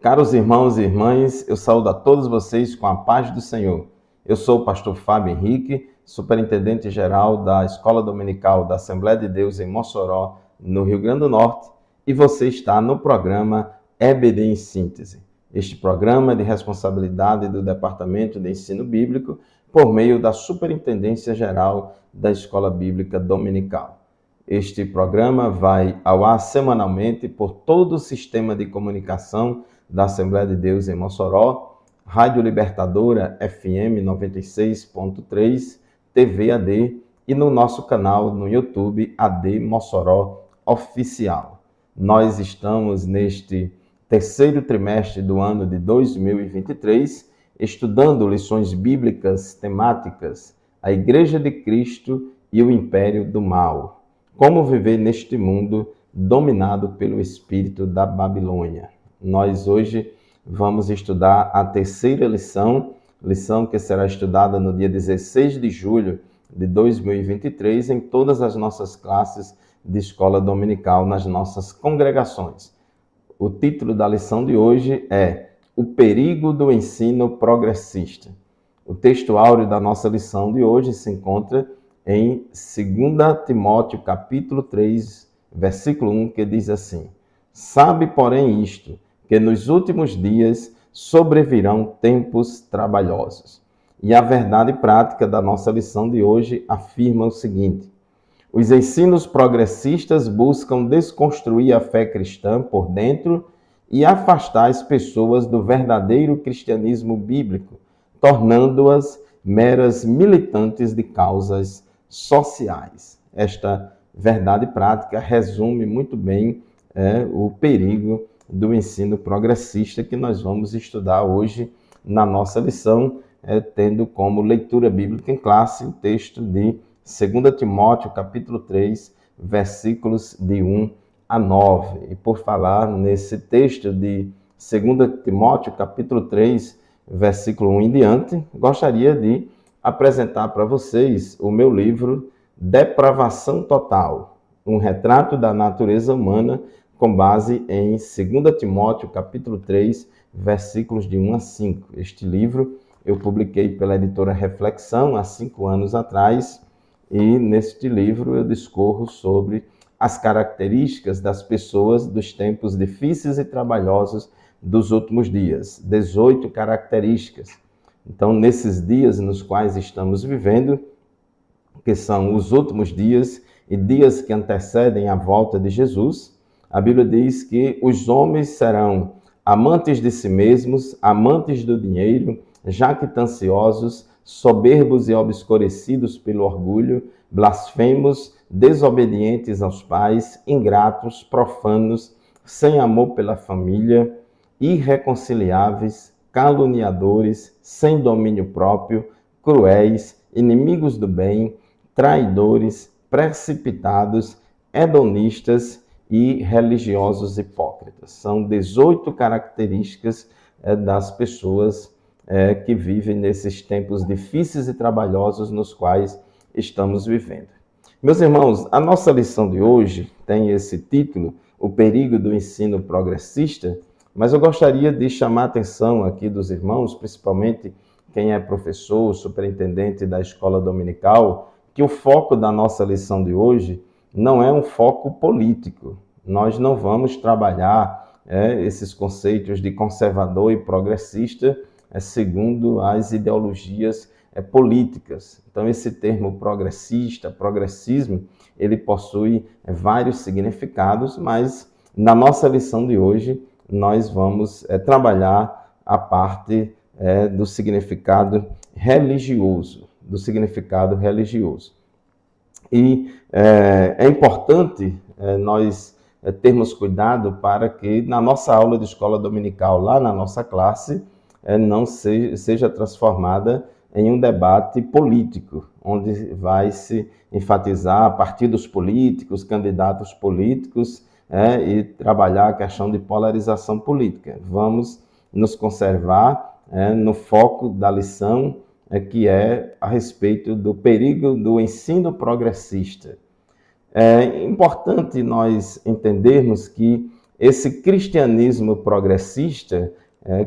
Caros irmãos e irmãs, eu saúdo a todos vocês com a paz do Senhor. Eu sou o pastor Fábio Henrique, superintendente-geral da Escola Dominical da Assembleia de Deus em Mossoró, no Rio Grande do Norte, e você está no programa EBD em Síntese. Este programa é de responsabilidade do Departamento de Ensino Bíblico por meio da Superintendência-Geral da Escola Bíblica Dominical. Este programa vai ao ar semanalmente por todo o sistema de comunicação da Assembleia de Deus em Mossoró, Rádio Libertadora FM 96.3, TV AD e no nosso canal no YouTube AD Mossoró Oficial. Nós estamos neste terceiro trimestre do ano de 2023, estudando lições bíblicas temáticas, a Igreja de Cristo e o Império do Mal. Como viver neste mundo dominado pelo espírito da Babilônia. Nós hoje vamos estudar a terceira lição que será estudada no dia 16 de julho de 2023 em todas as nossas classes de escola dominical nas nossas congregações. O título da lição de hoje é O Perigo do Ensino Progressista. O texto áureo da nossa lição de hoje se encontra em 2 Timóteo, capítulo 3, versículo 1, que diz assim: Sabe, porém, isto, que nos últimos dias sobrevirão tempos trabalhosos. E a verdade prática da nossa lição de hoje afirma o seguinte: os ensinos progressistas buscam desconstruir a fé cristã por dentro e afastar as pessoas do verdadeiro cristianismo bíblico, tornando-as meras militantes de causas sociais. Esta verdade prática resume muito bem o perigo do ensino progressista que nós vamos estudar hoje na nossa lição, tendo como leitura bíblica em classe o texto de 2 Timóteo, capítulo 3, versículos de 1 a 9. E por falar nesse texto de 2 Timóteo, capítulo 3, versículo 1 em diante, gostaria de apresentar para vocês o meu livro Depravação Total, um retrato da natureza humana com base em 2 Timóteo, capítulo 3, versículos de 1 a 5. Este livro eu publiquei pela editora Reflexão há 5 anos atrás e neste livro eu discorro sobre as características das pessoas dos tempos difíceis e trabalhosos dos últimos dias. 18 características. Então, nesses dias nos quais estamos vivendo, que são os últimos dias e dias que antecedem a volta de Jesus, a Bíblia diz que os homens serão amantes de si mesmos, amantes do dinheiro, jactanciosos, soberbos e obscurecidos pelo orgulho, blasfemos, desobedientes aos pais, ingratos, profanos, sem amor pela família, irreconciliáveis, caluniadores, sem domínio próprio, cruéis, inimigos do bem, traidores, precipitados, hedonistas e religiosos hipócritas. São 18 características das pessoas que vivem nesses tempos difíceis e trabalhosos nos quais estamos vivendo. Meus irmãos, a nossa lição de hoje tem esse título, O Perigo do Ensino Progressista, mas eu gostaria de chamar a atenção aqui dos irmãos, principalmente quem é professor, superintendente da escola dominical, que o foco da nossa lição de hoje não é um foco político. Nós não vamos trabalhar esses conceitos de conservador e progressista segundo as ideologias políticas. Então, esse termo progressista, progressismo, ele possui vários significados, mas na nossa lição de hoje, nós vamos trabalhar a parte do significado religioso, E é importante nós termos cuidado para que na nossa aula de escola dominical, lá na nossa classe, não seja transformada em um debate político, onde vai se enfatizar partidos políticos, candidatos políticos, e trabalhar a questão de polarização política. Vamos nos conservar no foco da lição, que é a respeito do perigo do ensino progressista. É importante nós entendermos que esse cristianismo progressista,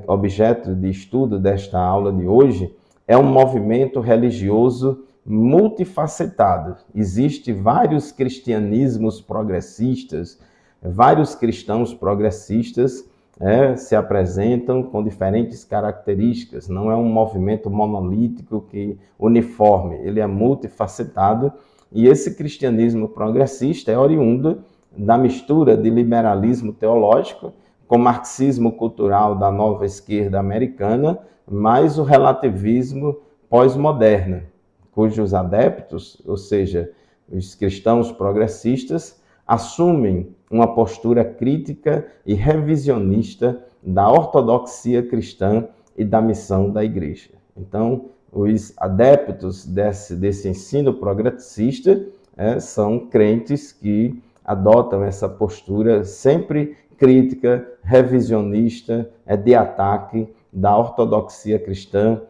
objeto de estudo desta aula de hoje, é um movimento religioso multifacetado. Existem vários cristianismos progressistas, vários cristãos progressistas se apresentam com diferentes características. Não é um movimento monolítico, uniforme, ele é multifacetado. E esse cristianismo progressista é oriundo da mistura de liberalismo teológico com marxismo cultural da nova esquerda americana, mais o relativismo pós-moderno, cujos adeptos, ou seja, os cristãos progressistas, assumem uma postura crítica e revisionista da ortodoxia cristã e da missão da igreja. Então, os adeptos desse ensino progressista são crentes que adotam essa postura sempre crítica, revisionista, de ataque da ortodoxia cristã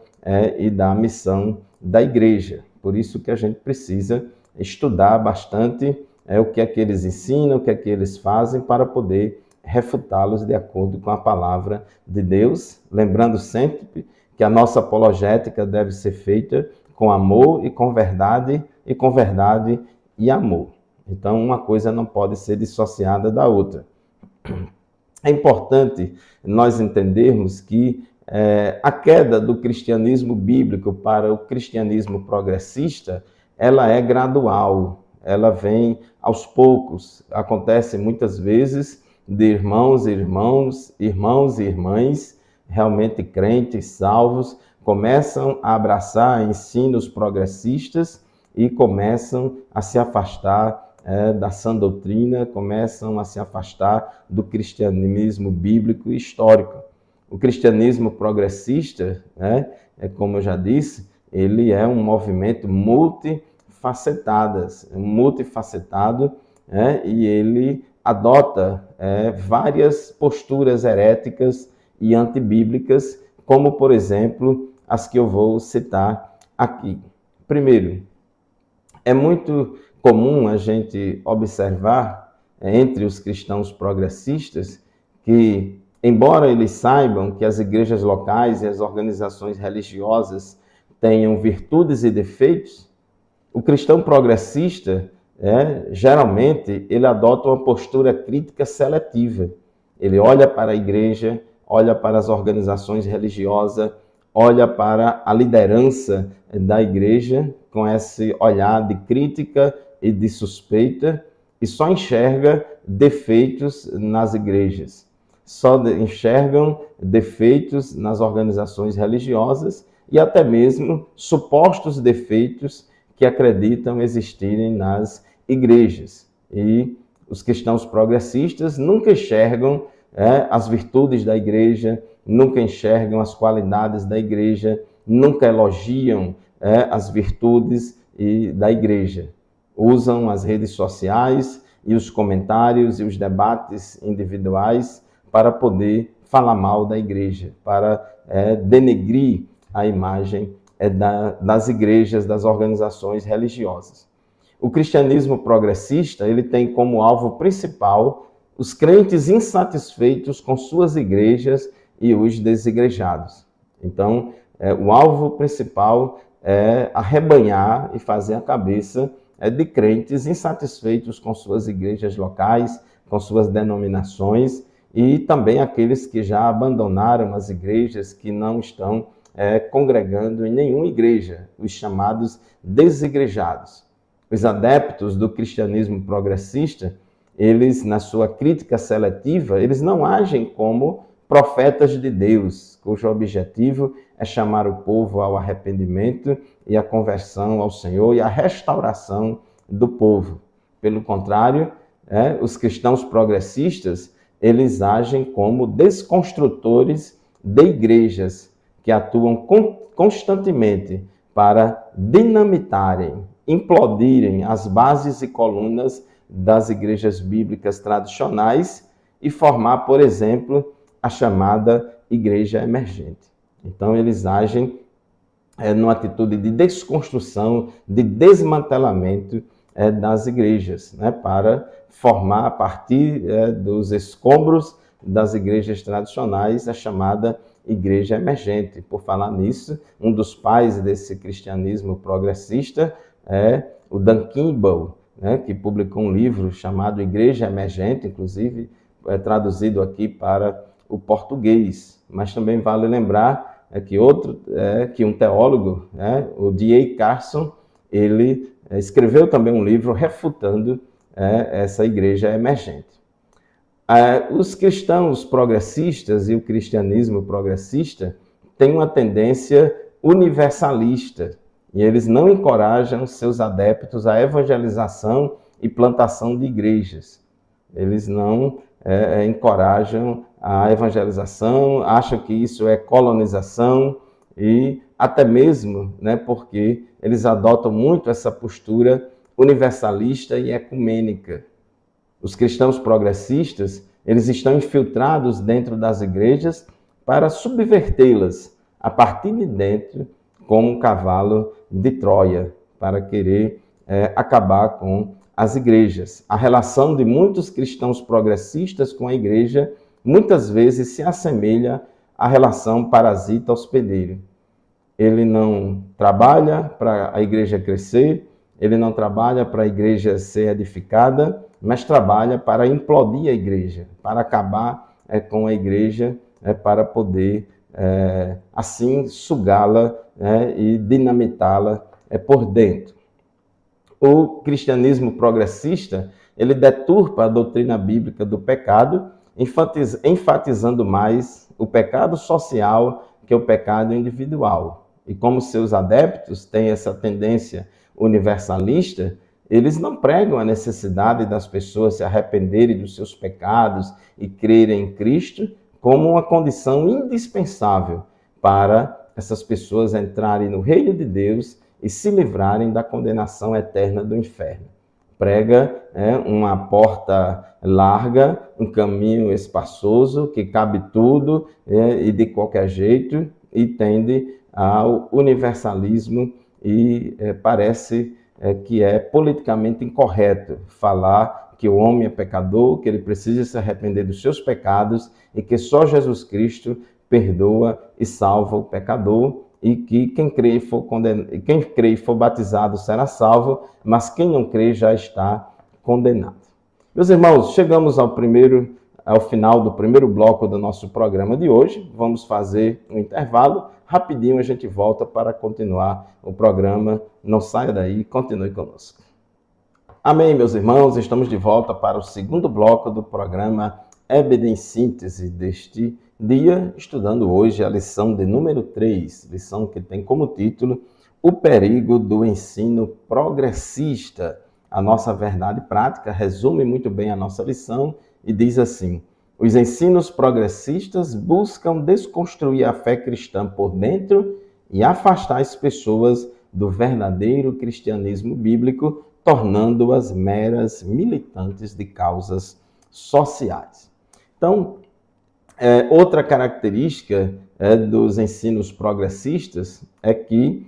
e da missão da igreja. Por isso que a gente precisa estudar bastante o que é que eles ensinam, o que é que eles fazem, para poder refutá-los de acordo com a palavra de Deus, lembrando sempre que a nossa apologética deve ser feita com amor e com verdade e amor. Então, uma coisa não pode ser dissociada da outra. É importante nós entendermos que a queda do cristianismo bíblico para o cristianismo progressista, ela é gradual, ela vem aos poucos. Acontece muitas vezes de irmãos e irmãs, realmente crentes, salvos, começam a abraçar ensinos progressistas e começam a se afastar da sã doutrina, começam a se afastar do cristianismo bíblico e histórico. O cristianismo progressista, como eu já disse, ele é um movimento multifacetado, e ele adota várias posturas heréticas e antibíblicas, como, por exemplo, as que eu vou citar aqui. Primeiro, é muito comum a gente observar entre os cristãos progressistas que, embora eles saibam que as igrejas locais e as organizações religiosas tenham virtudes e defeitos, o cristão progressista, geralmente, ele adota uma postura crítica seletiva. Ele olha para a igreja, olha para as organizações religiosas, olha para a liderança da igreja com esse olhar de crítica e de suspeita, e só enxerga defeitos nas igrejas, só enxergam defeitos nas organizações religiosas e até mesmo supostos defeitos que acreditam existirem nas igrejas. E os cristãos progressistas nunca enxergam as virtudes da igreja, nunca enxergam as qualidades da igreja, nunca elogiam as virtudes da igreja. Usam as redes sociais e os comentários e os debates individuais para poder falar mal da igreja, para denegrir a imagem das igrejas, das organizações religiosas. O cristianismo progressista, ele tem como alvo principal os crentes insatisfeitos com suas igrejas e os desigrejados. Então, o alvo principal é arrebanhar e fazer a cabeça de crentes insatisfeitos com suas igrejas locais, com suas denominações, e também aqueles que já abandonaram as igrejas, que não estão congregando em nenhuma igreja, os chamados desigrejados. Os adeptos do cristianismo progressista, eles, na sua crítica seletiva, eles não agem como profetas de Deus, cujo objetivo é chamar o povo ao arrependimento e à conversão ao Senhor e à restauração do povo. Pelo contrário, os cristãos progressistas, eles agem como desconstrutores de igrejas que atuam constantemente para dinamitarem, implodirem as bases e colunas das igrejas bíblicas tradicionais e formar, por exemplo, a chamada igreja emergente. Então, eles agem numa atitude de desconstrução, de desmantelamento das igrejas, né, para formar a partir dos escombros das igrejas tradicionais a chamada igreja emergente. Por falar nisso, um dos pais desse cristianismo progressista é o Dan Kimball, né, que publicou um livro chamado Igreja Emergente, inclusive traduzido aqui para o português. Mas também vale lembrar que um teólogo, né, o D.A. Carson, ele escreveu também um livro refutando essa igreja emergente. Os cristãos progressistas e o cristianismo progressista têm uma tendência universalista e eles não encorajam seus adeptos à evangelização e plantação de igrejas. Eles não encorajam a evangelização, acham que isso é colonização e até mesmo, né, porque eles adotam muito essa postura universalista e ecumênica. Os cristãos progressistas, eles estão infiltrados dentro das igrejas para subvertê-las a partir de dentro, como um cavalo de Troia, para querer acabar com as igrejas. A relação de muitos cristãos progressistas com a igreja muitas vezes se assemelha à relação parasita-hospedeiro. Ele não trabalha para a igreja crescer, ele não trabalha para a igreja ser edificada, mas trabalha para implodir a igreja, para acabar com a igreja, para poder, assim, sugá-la e dinamitá-la por dentro. O cristianismo progressista, ele deturpa a doutrina bíblica do pecado, enfatizando mais o pecado social que o pecado individual. E como seus adeptos têm essa tendência universalista, eles não pregam a necessidade das pessoas se arrependerem dos seus pecados e crerem em Cristo como uma condição indispensável para essas pessoas entrarem no reino de Deus e se livrarem da condenação eterna do inferno. Prega uma porta larga, um caminho espaçoso, que cabe tudo e de qualquer jeito, e tende ao universalismo e parece que é politicamente incorreto falar que o homem é pecador, que ele precisa se arrepender dos seus pecados e que só Jesus Cristo perdoa e salva o pecador e que quem crê e for batizado será salvo, mas quem não crê já está condenado. Meus irmãos, chegamos ao final do primeiro bloco do nosso programa de hoje. Vamos fazer um intervalo. Rapidinho a gente volta para continuar o programa. Não saia daí, continue conosco. Amém, meus irmãos. Estamos de volta para o segundo bloco do programa EBD em Síntese deste dia, estudando hoje a lição de número 3, lição que tem como título O Perigo do Ensino Progressista. A nossa verdade prática resume muito bem a nossa lição e diz assim: os ensinos progressistas buscam desconstruir a fé cristã por dentro e afastar as pessoas do verdadeiro cristianismo bíblico, tornando-as meras militantes de causas sociais. Então, outra característica dos ensinos progressistas é que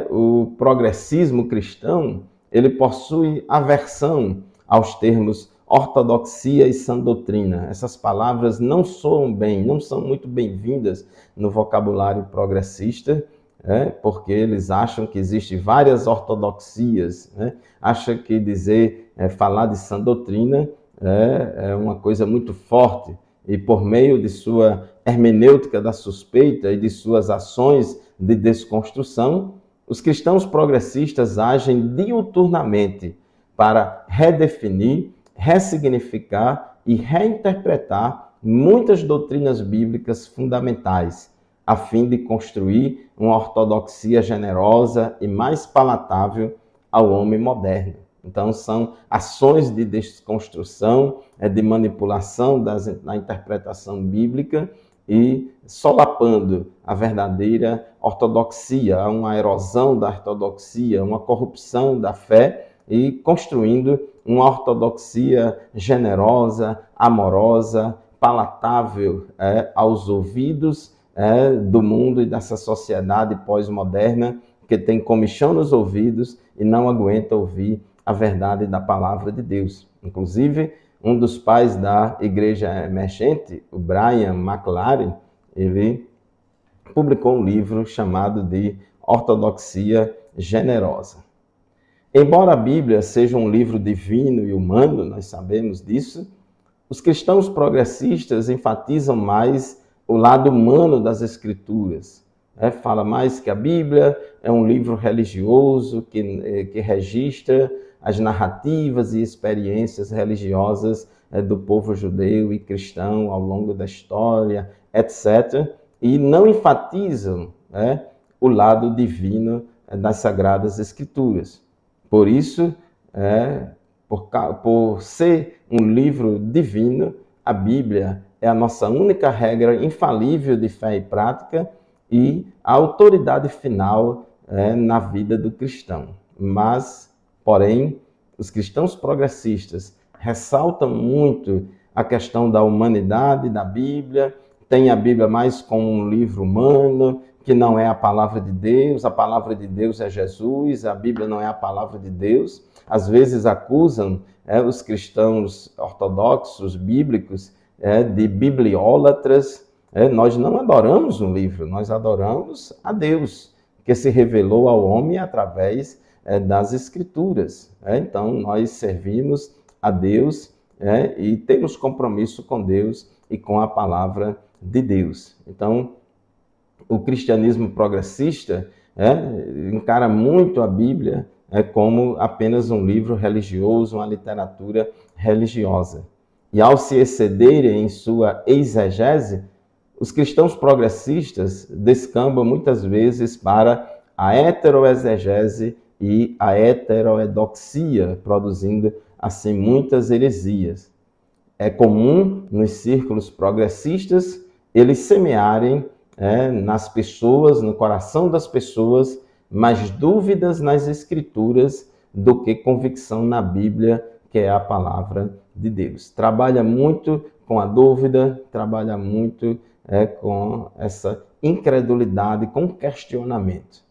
o progressismo cristão ele possui aversão aos termos ortodoxia e sã doutrina. Essas palavras não soam bem, não são muito bem-vindas no vocabulário progressista, porque eles acham que existem várias ortodoxias, acham que falar de sã doutrina é uma coisa muito forte e por meio de sua hermenêutica da suspeita e de suas ações de desconstrução, os cristãos progressistas agem diuturnamente para redefinir, ressignificar e reinterpretar muitas doutrinas bíblicas fundamentais, a fim de construir uma ortodoxia generosa e mais palatável ao homem moderno. Então, são ações de desconstrução, de manipulação da interpretação bíblica e solapando a verdadeira ortodoxia, uma erosão da ortodoxia, uma corrupção da fé e construindo uma ortodoxia generosa, amorosa, palatável aos ouvidos do mundo e dessa sociedade pós-moderna que tem comichão nos ouvidos e não aguenta ouvir a verdade da palavra de Deus. Inclusive, um dos pais da igreja emergente, o Brian McLaren, ele publicou um livro chamado de Ortodoxia Generosa. Embora a Bíblia seja um livro divino e humano, nós sabemos disso, os cristãos progressistas enfatizam mais o lado humano das Escrituras. Fala mais que a Bíblia é um livro religioso que registra as narrativas e experiências religiosas do povo judeu e cristão ao longo da história, etc. E não enfatizam o lado divino das Sagradas Escrituras. Por isso, por ser um livro divino, a Bíblia é a nossa única regra infalível de fé e prática e a autoridade final na vida do cristão. Mas, porém, os cristãos progressistas ressaltam muito a questão da humanidade da Bíblia, tem a Bíblia mais como um livro humano, que não é a palavra de Deus é Jesus, a Bíblia não é a palavra de Deus. Às vezes acusam os cristãos ortodoxos, bíblicos, de bibliólatras. Nós não adoramos um livro, nós adoramos a Deus, que se revelou ao homem através das Escrituras. Então, nós servimos a Deus e temos compromisso com Deus e com a palavra de Deus. Então, o cristianismo progressista encara muito a Bíblia como apenas um livro religioso, uma literatura religiosa. E ao se excederem em sua exegese, os cristãos progressistas descambam muitas vezes para a heteroexegese e a heterodoxia, produzindo assim muitas heresias. É comum nos círculos progressistas eles semearem nas pessoas, no coração das pessoas, mais dúvidas nas Escrituras do que convicção na Bíblia, que é a palavra de Deus. Trabalha muito com a dúvida, trabalha muito com essa incredulidade, com questionamento.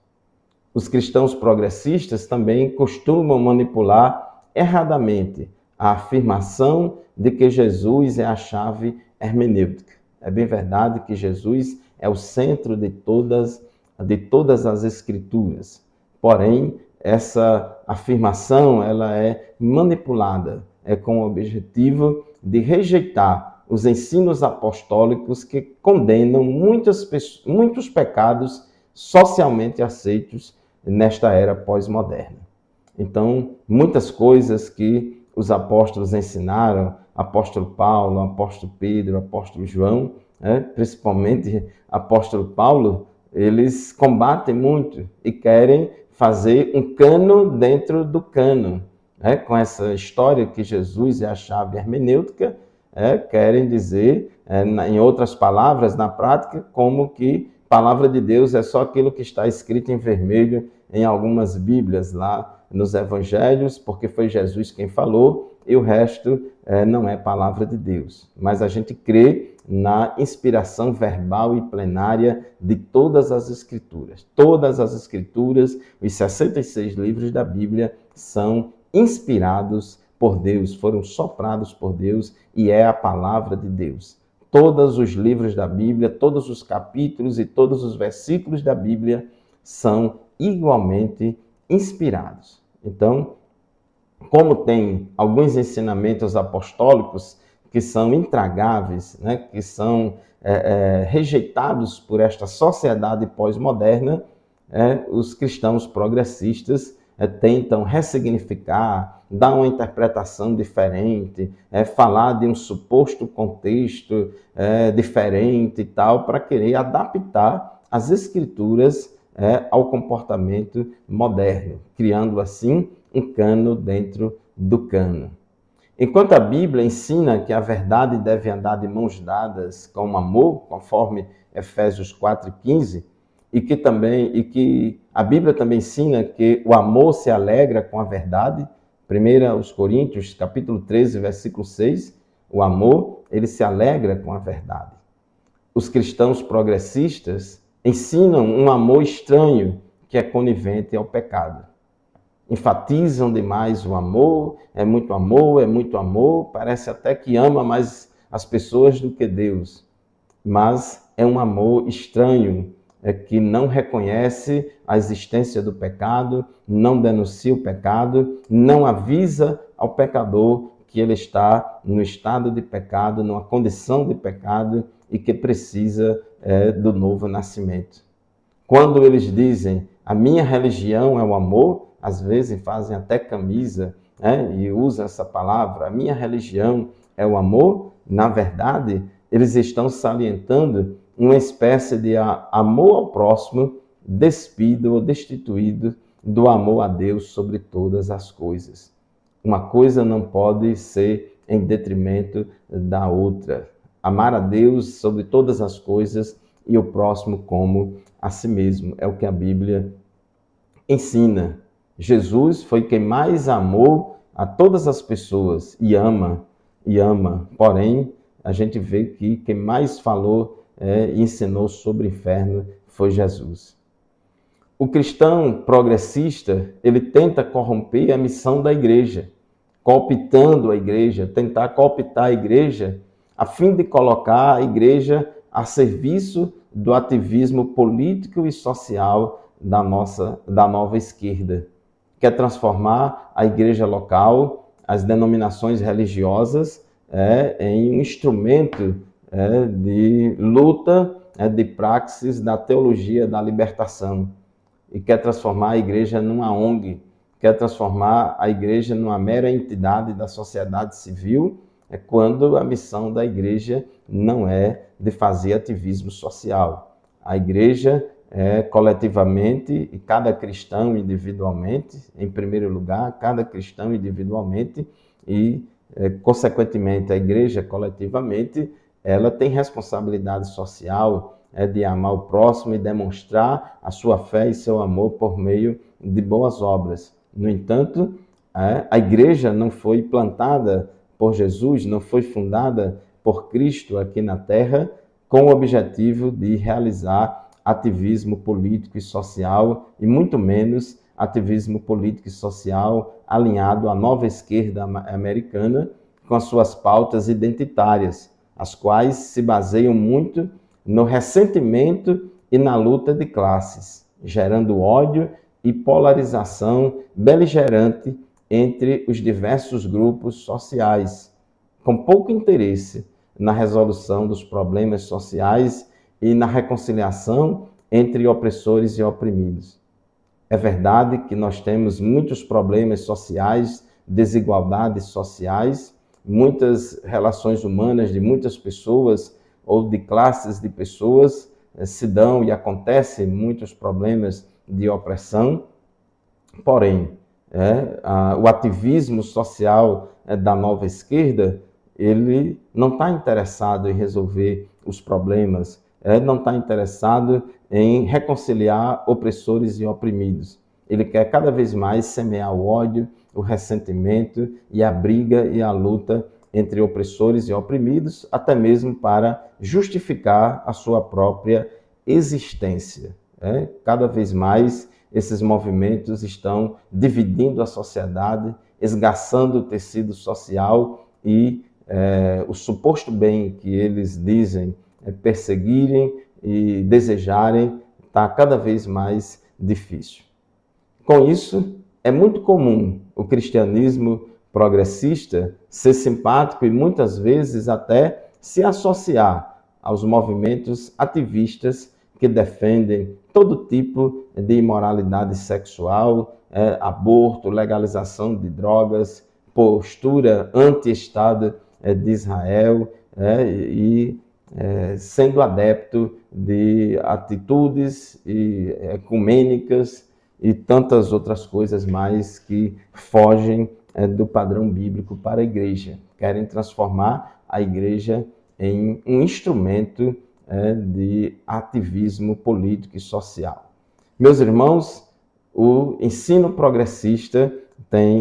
Os cristãos progressistas também costumam manipular erradamente a afirmação de que Jesus é a chave hermenêutica. É bem verdade que Jesus é o centro de todas as Escrituras. Porém, essa afirmação ela é manipulada, com o objetivo de rejeitar os ensinos apostólicos que condenam muitos pecados socialmente aceitos nesta era pós-moderna. Então, muitas coisas que os apóstolos ensinaram, apóstolo Paulo, apóstolo Pedro, apóstolo João, principalmente apóstolo Paulo, eles combatem muito e querem fazer um cano dentro do cano. Com essa história que Jesus é a chave hermenêutica, querem dizer, em outras palavras, na prática, como que a palavra de Deus é só aquilo que está escrito em vermelho em algumas Bíblias lá nos Evangelhos, porque foi Jesus quem falou, e o resto não é palavra de Deus. Mas a gente crê na inspiração verbal e plenária de todas as Escrituras. Todas as Escrituras, os 66 livros da Bíblia, são inspirados por Deus, foram soprados por Deus e é a palavra de Deus. Todos os livros da Bíblia, todos os capítulos e todos os versículos da Bíblia são igualmente inspirados. Então, como tem alguns ensinamentos apostólicos que são intragáveis, que são rejeitados por esta sociedade pós-moderna, os cristãos progressistas tentam ressignificar, dar uma interpretação diferente, falar de um suposto contexto diferente e tal, para querer adaptar as Escrituras ao comportamento moderno, criando assim um cano dentro do cano. Enquanto a Bíblia ensina que a verdade deve andar de mãos dadas com o amor, conforme Efésios 4:15, e que a Bíblia também ensina que o amor se alegra com a verdade, 1 Coríntios, capítulo 13, versículo 6, o amor, ele se alegra com a verdade. Os cristãos progressistas ensinam um amor estranho que é conivente ao pecado. enfatizam demais o amor, é muito amor, parece até que ama mais as pessoas do que Deus. Mas é um amor estranho, que não reconhece a existência do pecado, não denuncia o pecado, não avisa ao pecador que ele está no estado de pecado, numa condição de pecado e que precisa do novo nascimento. Quando eles dizem, a minha religião é o amor, às vezes fazem até camisa, e usam essa palavra, a minha religião é o amor, na verdade, eles estão salientando uma espécie de amor ao próximo despido ou destituído do amor a Deus sobre todas as coisas. Uma coisa não pode ser em detrimento da outra. Amar a Deus sobre todas as coisas e o próximo como a si mesmo. É o que a Bíblia ensina. Jesus foi quem mais amou a todas as pessoas e ama. Porém, a gente vê que quem mais falou e ensinou sobre o inferno foi Jesus. O cristão progressista, ele tenta corromper a missão da igreja, cooptando a igreja, tentar cooptar a igreja, a fim de colocar a igreja a serviço do ativismo político e social da nova esquerda. Quer transformar a igreja local, as denominações religiosas, em um instrumento de luta, de praxis da teologia da libertação. E quer transformar a igreja numa ONG, quer transformar a igreja numa mera entidade da sociedade civil, quando a missão da igreja não é de fazer ativismo social. A igreja coletivamente, e cada cristão individualmente, em primeiro lugar, cada cristão individualmente e, consequentemente, a igreja coletivamente, ela tem responsabilidade social de amar o próximo e demonstrar a sua fé e seu amor por meio de boas obras. No entanto, a igreja não foi plantada por Jesus, não foi fundada por Cristo aqui na Terra com o objetivo de realizar ativismo político e social, e muito menos ativismo político e social alinhado à nova esquerda americana com as suas pautas identitárias, as quais se baseiam muito no ressentimento e na luta de classes, gerando ódio e polarização beligerante entre os diversos grupos sociais, com pouco interesse na resolução dos problemas sociais e na reconciliação entre opressores e oprimidos. É verdade que nós temos muitos problemas sociais, desigualdades sociais, muitas relações humanas de muitas pessoas ou de classes de pessoas se dão e acontecem muitos problemas de opressão. Porém, o ativismo social da nova esquerda, ele não está interessado em resolver os problemas, não está interessado em reconciliar opressores e oprimidos. Ele quer cada vez mais semear o ódio, o ressentimento e a briga e a luta entre opressores e oprimidos, até mesmo para justificar a sua própria existência. Cada vez mais esses movimentos estão dividindo a sociedade, esgaçando o tecido social e o suposto bem que eles dizem perseguirem e desejarem está cada vez mais difícil. Com isso, é muito comum o cristianismo progressista ser simpático e muitas vezes até se associar aos movimentos ativistas que defendem todo tipo de imoralidade sexual, aborto, legalização de drogas, postura anti-Estado de Israel e sendo adepto de atitudes ecumênicas e tantas outras coisas mais que fogem do padrão bíblico para a igreja. Querem transformar a igreja em um instrumento de ativismo político e social. Meus irmãos, o ensino progressista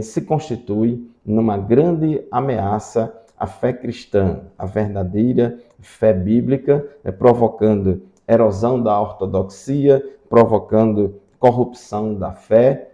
se constitui numa grande ameaça à fé cristã, à verdadeira fé bíblica, provocando erosão da ortodoxia, provocando corrupção da fé,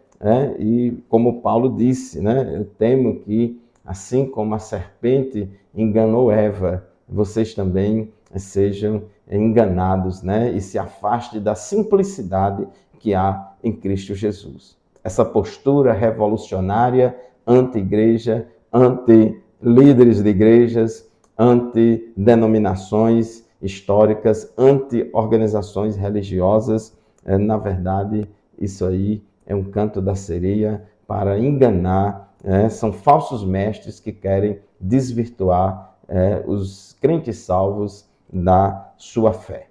E como Paulo disse, eu temo que, assim como a serpente enganou Eva, vocês também sejam enganados, e se afastem da simplicidade que há em Cristo Jesus. Essa postura revolucionária, anti-igreja, anti-líderes de igrejas, anti-denominações históricas, anti-organizações religiosas, na verdade, isso aí é um canto da sereia para enganar, são falsos mestres que querem desvirtuar os crentes salvos da sua fé.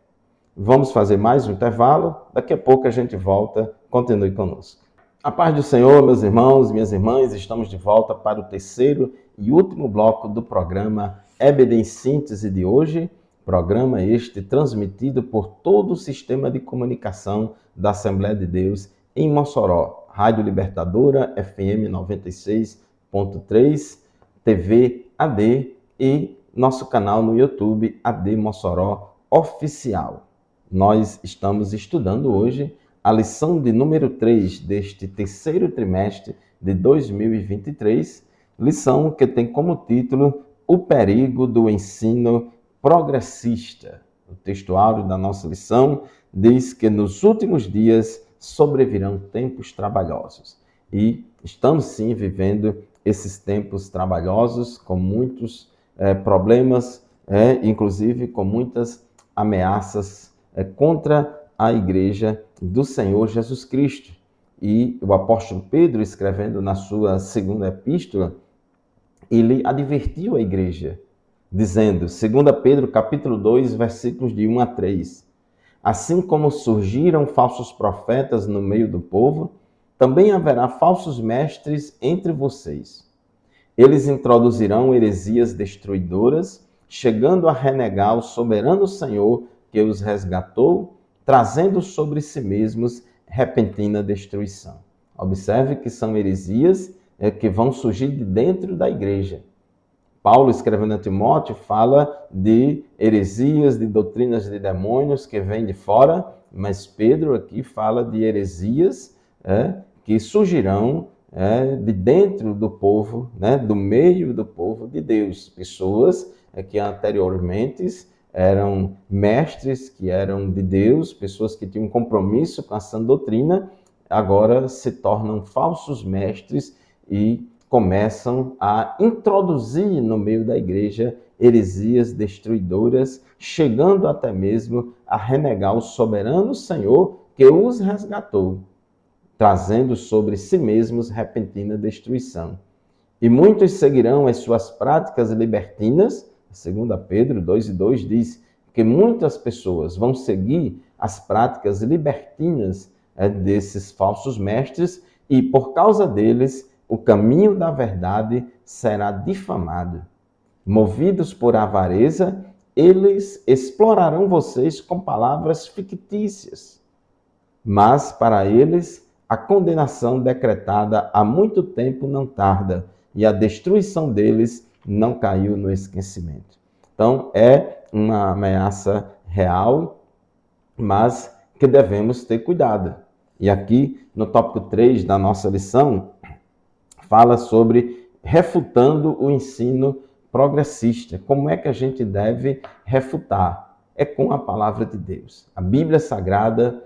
Vamos fazer mais um intervalo, daqui a pouco a gente volta, continue conosco. A paz do Senhor, meus irmãos, minhas irmãs, estamos de volta para o terceiro e último bloco do programa EBD em Síntese de hoje, programa este transmitido por todo o sistema de comunicação da Assembleia de Deus em Mossoró, Rádio Libertadora, FM 96.3, TV AD e nosso canal no YouTube, AD Mossoró Oficial. Nós estamos estudando hoje a lição de número 3 deste terceiro trimestre de 2023, lição que tem como título O Perigo do Ensino Progressista. O textuário da nossa lição diz que nos últimos dias sobrevirão tempos trabalhosos. E estamos sim vivendo esses tempos trabalhosos com muitos problemas, inclusive com muitas ameaças contra a igreja do Senhor Jesus Cristo. E o apóstolo Pedro, escrevendo na sua segunda epístola, ele advertiu a igreja, dizendo, 2 Pedro capítulo 2, versículos de 1 a 3, assim como surgiram falsos profetas no meio do povo, também haverá falsos mestres entre vocês. Eles introduzirão heresias destruidoras, chegando a renegar o soberano Senhor que os resgatou, trazendo sobre si mesmos repentina destruição. Observe que são heresias que vão surgir de dentro da igreja. Paulo, escrevendo a Timóteo, fala de heresias, de doutrinas de demônios que vêm de fora, mas Pedro aqui fala de heresias que surgirão de dentro do povo, do meio do povo de Deus. Pessoas que anteriormente eram mestres, que eram de Deus, pessoas que tinham um compromisso com a sã doutrina, agora se tornam falsos mestres e começam a introduzir no meio da igreja heresias destruidoras, chegando até mesmo a renegar o soberano Senhor que os resgatou, trazendo sobre si mesmos repentina destruição. E muitos seguirão as suas práticas libertinas. 2 Pedro 2:2 diz que muitas pessoas vão seguir as práticas libertinas desses falsos mestres e, por causa deles, o caminho da verdade será difamado. Movidos por avareza, eles explorarão vocês com palavras fictícias. Mas, para eles, a condenação decretada há muito tempo não tarda e a destruição deles não caiu no esquecimento. Então, é uma ameaça real, mas que devemos ter cuidado. E aqui, no tópico 3 da nossa lição, fala sobre refutando o ensino progressista. Como é que a gente deve refutar? É com a palavra de Deus. A Bíblia Sagrada,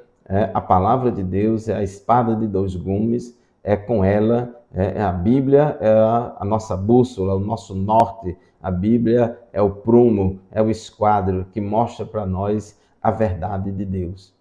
a palavra de Deus é a espada de dois gumes, é com ela, a Bíblia é a nossa bússola, o nosso norte. A Bíblia é o prumo, é o esquadro que mostra para nós a verdade de Deus.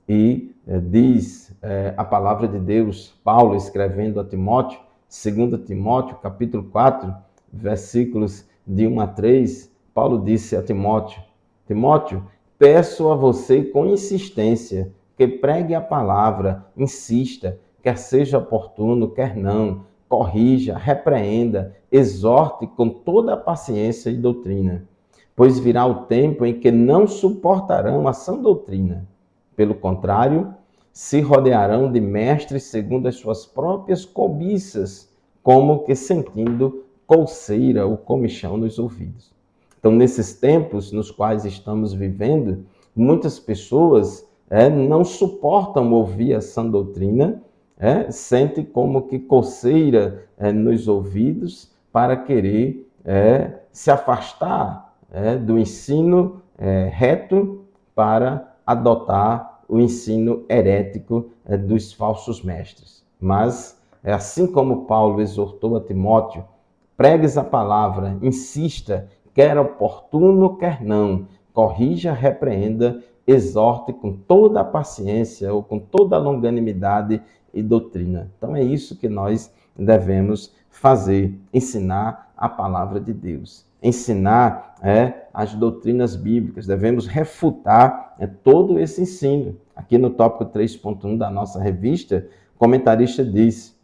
E diz a palavra de Deus, Paulo escrevendo a Timóteo, 2 Timóteo, capítulo 4, versículos de 1 a 3, Paulo disse a Timóteo, Timóteo, peço a você com insistência que pregue a palavra, insista, quer seja oportuno, quer não, corrija, repreenda, exorte com toda a paciência e doutrina, pois virá o tempo em que não suportarão a sã doutrina. Pelo contrário, se rodearão de mestres segundo as suas próprias cobiças, como que sentindo colseira ou comichão nos ouvidos. Então, nesses tempos nos quais estamos vivendo, muitas pessoas não suportam ouvir a sã doutrina, sente como que coceira nos ouvidos para querer se afastar do ensino reto para adotar o ensino herético dos falsos mestres. Mas, assim como Paulo exortou a Timóteo, pregues a palavra, insista, quer oportuno, quer não, corrija, repreenda, exorte com toda a paciência ou com toda a longanimidade e doutrina. Então é isso que nós devemos fazer, ensinar a palavra de Deus, ensinar as doutrinas bíblicas, devemos refutar todo esse ensino. Aqui no tópico 3.1 da nossa revista, o comentarista diz: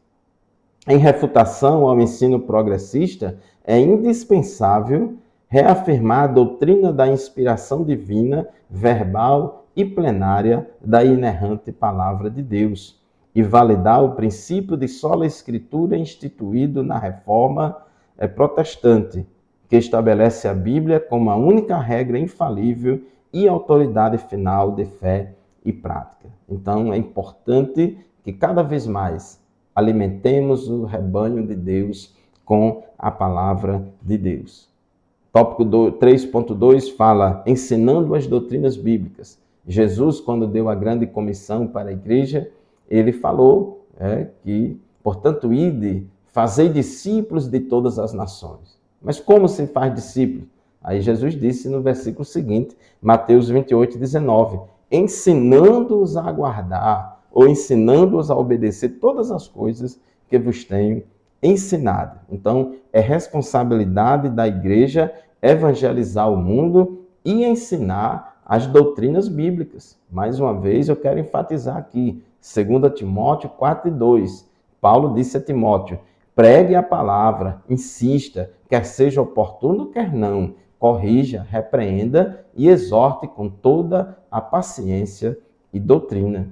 em refutação ao ensino progressista, é indispensável reafirmar a doutrina da inspiração divina, verbal e plenária da inerrante palavra de Deus e validar o princípio de sola escritura instituído na Reforma protestante, que estabelece a Bíblia como a única regra infalível e autoridade final de fé e prática. Então, é importante que cada vez mais alimentemos o rebanho de Deus com a palavra de Deus. Tópico 3.2 fala ensinando as doutrinas bíblicas. Jesus, quando deu a grande comissão para a igreja, ele falou que, portanto, ide, fazei discípulos de todas as nações. Mas como se faz discípulo? Aí Jesus disse no versículo seguinte, Mateus 28:19, ensinando-os a guardar ou ensinando-os a obedecer todas as coisas que vos tenho ensinado. Então, é responsabilidade da igreja evangelizar o mundo e ensinar as doutrinas bíblicas. Mais uma vez, eu quero enfatizar aqui, 2 Timóteo 4:2. Paulo disse a Timóteo, pregue a palavra, insista, quer seja oportuno, quer não, corrija, repreenda e exorte com toda a paciência e doutrina.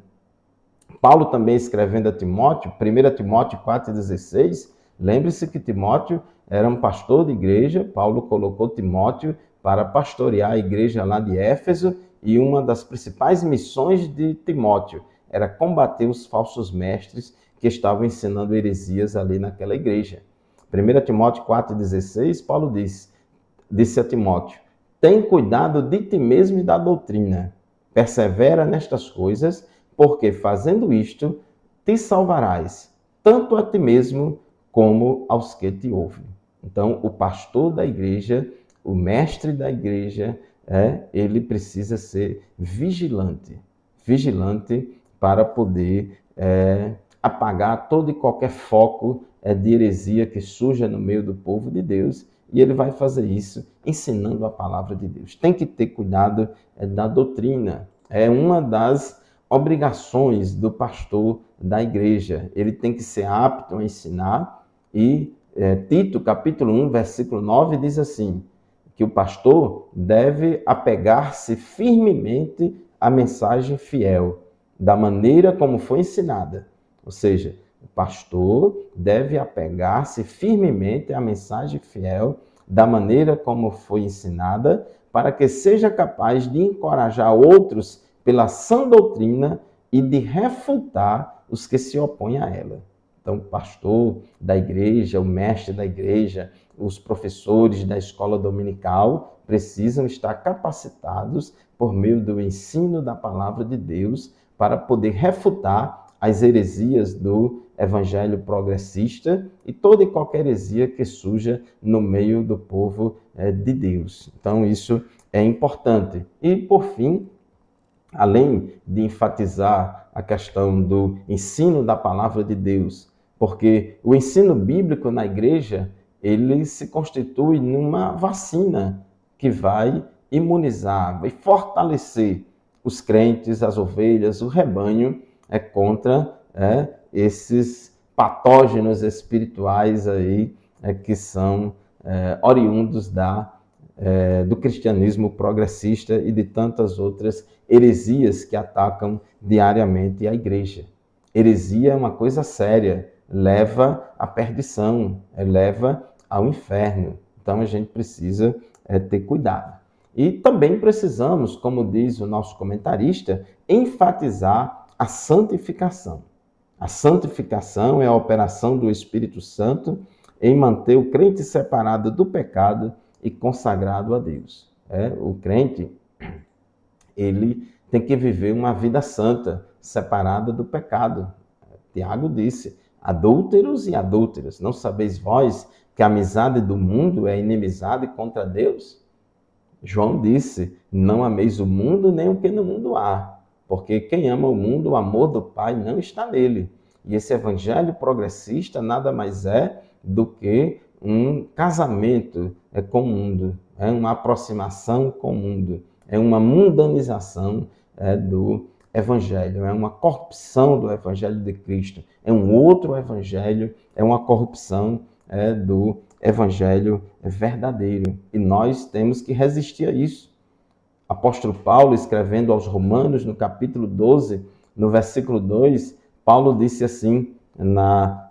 Paulo também escrevendo a Timóteo, 1 Timóteo 4,16, lembre-se que Timóteo era um pastor de igreja, Paulo colocou Timóteo para pastorear a igreja lá de Éfeso, e uma das principais missões de Timóteo era combater os falsos mestres que estavam ensinando heresias ali naquela igreja. 1 Timóteo 4,16, Paulo disse a Timóteo, tem cuidado de ti mesmo e da doutrina, persevera nestas coisas, porque fazendo isto, te salvarás, tanto a ti mesmo como aos que te ouvem. Então, o pastor da igreja, o mestre da igreja, ele precisa ser vigilante para poder apagar todo e qualquer foco de heresia que surja no meio do povo de Deus, e ele vai fazer isso ensinando a palavra de Deus. Tem que ter cuidado da doutrina. É uma das obrigações do pastor da igreja. Ele tem que ser apto a ensinar e Tito, capítulo 1, versículo 9, diz assim, que o pastor deve apegar-se firmemente à mensagem fiel, da maneira como foi ensinada. Ou seja, o pastor deve apegar-se firmemente à mensagem fiel, da maneira como foi ensinada, para que seja capaz de encorajar outros pela sã doutrina e de refutar os que se opõem a ela. Então, o pastor da igreja, o mestre da igreja, os professores da escola dominical precisam estar capacitados por meio do ensino da palavra de Deus para poder refutar as heresias do evangelho progressista e toda e qualquer heresia que surja no meio do povo de Deus. Então, isso é importante. E, por fim, além de enfatizar a questão do ensino da palavra de Deus, porque o ensino bíblico na igreja, ele se constitui numa vacina que vai imunizar, vai fortalecer os crentes, as ovelhas, o rebanho contra esses patógenos espirituais aí que são oriundos do cristianismo progressista e de tantas outras heresias que atacam diariamente a igreja. Heresia é uma coisa séria, leva à perdição, leva ao inferno. Então a gente precisa ter cuidado. E também precisamos, como diz o nosso comentarista, enfatizar a santificação. A santificação é a operação do Espírito Santo em manter o crente separado do pecado e consagrado a Deus. O crente, ele tem que viver uma vida santa, separada do pecado. Tiago disse: adúlteros e adúlteras, não sabeis vós que a amizade do mundo é inimizade contra Deus? João disse: não ameis o mundo nem o que no mundo há, porque quem ama o mundo, o amor do Pai não está nele. E esse evangelho progressista nada mais é do que um casamento com o mundo, é uma aproximação com o mundo, é uma mundanização do evangelho, é uma corrupção do evangelho de Cristo, é um outro evangelho, é uma corrupção do evangelho verdadeiro. E nós temos que resistir a isso. Apóstolo Paulo, escrevendo aos Romanos, no capítulo 12, no versículo 2, Paulo disse assim, na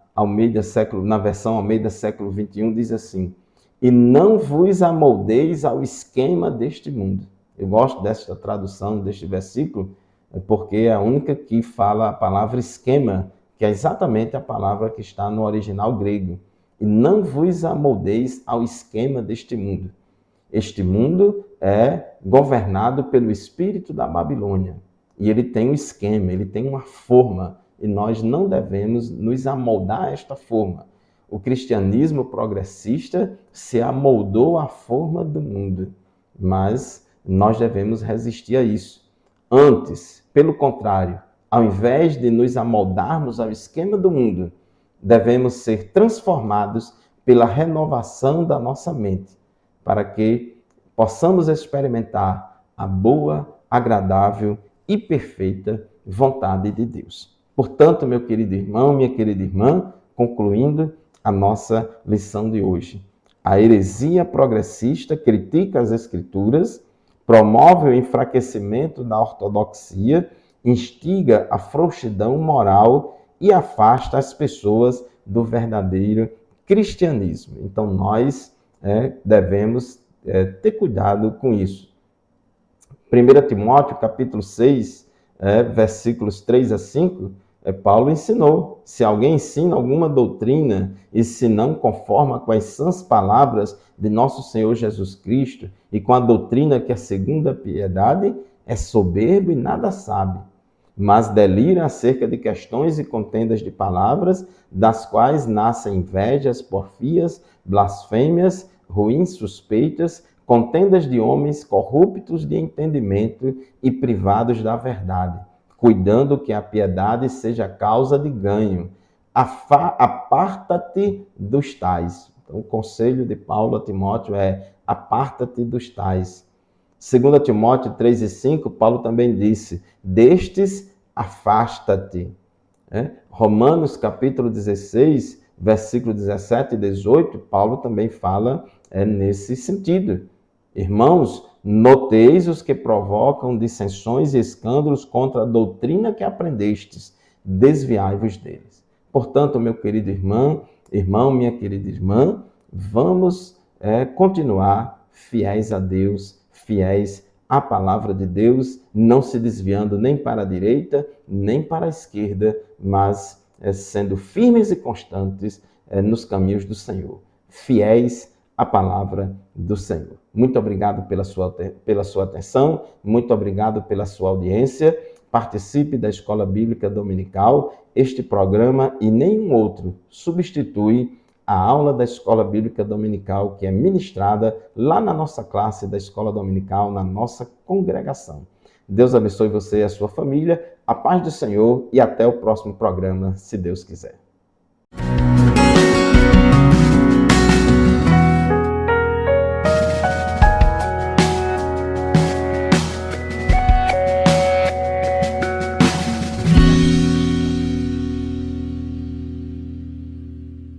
versão Almeida século 21, diz assim: e não vos amoldeis ao esquema deste mundo. Eu gosto desta tradução, deste versículo, porque é a única que fala a palavra esquema, que é exatamente a palavra que está no original grego. E não vos amoldeis ao esquema deste mundo. Este mundo é governado pelo espírito da Babilônia. E ele tem um esquema, ele tem uma forma. E nós não devemos nos amoldar a esta forma. O cristianismo progressista se amoldou à forma do mundo. Mas nós devemos resistir a isso. Antes, pelo contrário, ao invés de nos amoldarmos ao esquema do mundo, devemos ser transformados pela renovação da nossa mente, para que possamos experimentar a boa, agradável e perfeita vontade de Deus. Portanto, meu querido irmão, minha querida irmã, concluindo a nossa lição de hoje, a heresia progressista critica as Escrituras, promove o enfraquecimento da ortodoxia, instiga a frouxidão moral e afasta as pessoas do verdadeiro cristianismo. Então, nós devemos ter cuidado com isso. 1 Timóteo, capítulo 6, versículos 3 a 5, Paulo ensinou: se alguém ensina alguma doutrina e se não conforma com as sãs palavras de nosso Senhor Jesus Cristo e com a doutrina que é segundo a piedade, é soberbo e nada sabe, mas delira acerca de questões e contendas de palavras, das quais nascem invejas, porfias, blasfêmias, ruins suspeitas, contendas de homens corruptos de entendimento e privados da verdade, cuidando que a piedade seja causa de ganho. Aparta-te dos tais. Então, o conselho de Paulo a Timóteo é: aparta-te dos tais. 2 Timóteo 3 e 5, Paulo também disse: destes afasta-te. Romanos capítulo 16, versículo 17 e 18, Paulo também fala nesse sentido. Irmãos, noteis os que provocam dissensões e escândalos contra a doutrina que aprendestes, desviai-vos deles. Portanto, meu querido irmão, minha querida irmã, vamos continuar fiéis a Deus, fiéis à palavra de Deus, não se desviando nem para a direita, nem para a esquerda, mas sendo firmes e constantes nos caminhos do Senhor, fiéis à palavra do Senhor. Muito obrigado pela sua atenção, muito obrigado pela sua audiência. Participe da Escola Bíblica Dominical. Este programa e nenhum outro substitui a aula da Escola Bíblica Dominical que é ministrada lá na nossa classe da Escola Dominical, na nossa congregação. Deus abençoe você e a sua família, a paz do Senhor e até o próximo programa, se Deus quiser.